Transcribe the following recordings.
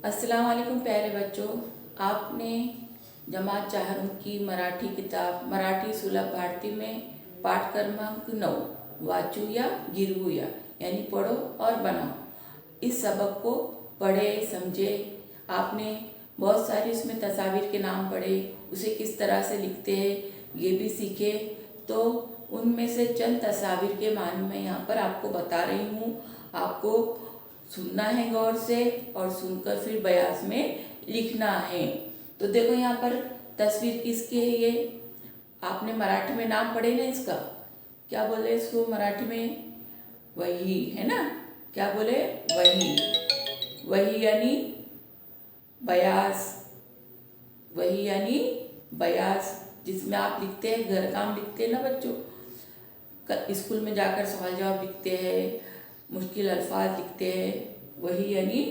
अस्सलाम वालेकुम प्यारे बच्चों। आपने जमात चाहरों की मराठी किताब मराठी सुलभ भारती में पाठ क्रमांक 9 वाचूया गिरवूया यानी पढ़ो और बनाओ इस सबक को पढ़े समझे। आपने बहुत सारी उसमें तस्वीर के नाम पढ़े, उसे किस तरह से लिखते हैं ये भी सीखे। तो उनमें से चंद तस्वीर के मानी मैं यहाँ पर आपको बता रही हूँ। आपको सुनना है गौर से और सुनकर फिर बयास में लिखना है। तो देखो यहाँ पर तस्वीर किसकी है ये आपने मराठी में नाम पढ़े ना, इसका क्या बोले इसको मराठी में? वही है ना, क्या बोले? वही। वही यानी बयास, वही यानी बयास जिसमें आप लिखते हैं, घर काम लिखते हैं ना बच्चों, स्कूल में जाकर सवाल जवाब लिखते हैं, मुश्किल अल्फाज लिखते हैं, वही यानी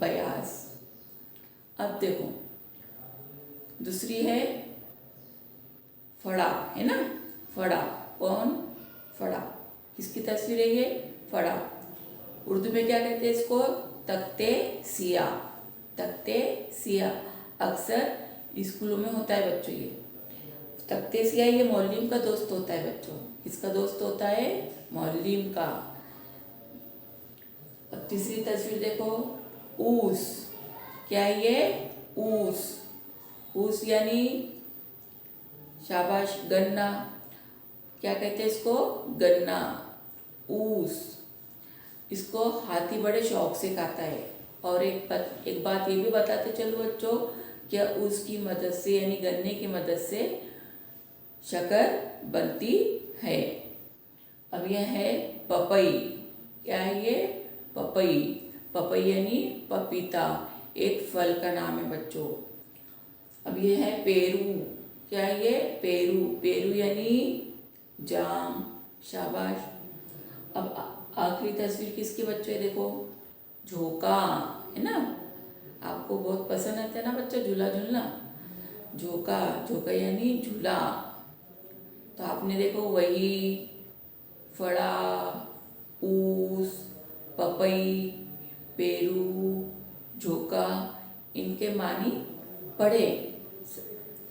बयास। अब देखो दूसरी है फड़ा, है ना, फड़ा। कौन? फड़ा। किसकी तस्वीर है ये? फड़ा। उर्दू में क्या कहते हैं इसको? तख्ते सिया। तख्ते सिया अक्सर स्कूलों में होता है बच्चों। ये तख्ते सिया ये मौलिम का दोस्त होता है बच्चों। किसका दोस्त होता है? मौलिम का। और तीसरी तस्वीर देखो, ऊस। क्या है ये? ऊस। ऊस यानी शाबाश, गन्ना। क्या कहते हैं इसको? गन्ना। ऊस। इसको हाथी बड़े शौक से खाता है। और एक बात ये भी बताते चलो बच्चों, क्या ऊस की मदद से यानी गन्ने की मदद से शक्कर बनती है। अब यह है पपई। क्या है ये? पपई। पपई यानी पपीता, एक फल का नाम है बच्चों। अब ये है पेरू। क्या है ये? पेरू। पेरू यानी जाम। शाबाश। अब आखिरी तस्वीर किसकी बच्चों है? देखो, झोका, है ना। आपको बहुत पसंद आता है ना बच्चा झूला झूलना। झोका। झोका यानी झूला। तो आपने देखो वही, फड़ा, ऊस, पपई, पेरू, झोका, इनके मानी पढ़े।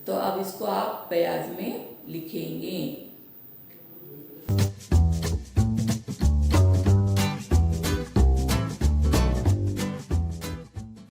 तो अब इसको आप बयाज में लिखेंगे।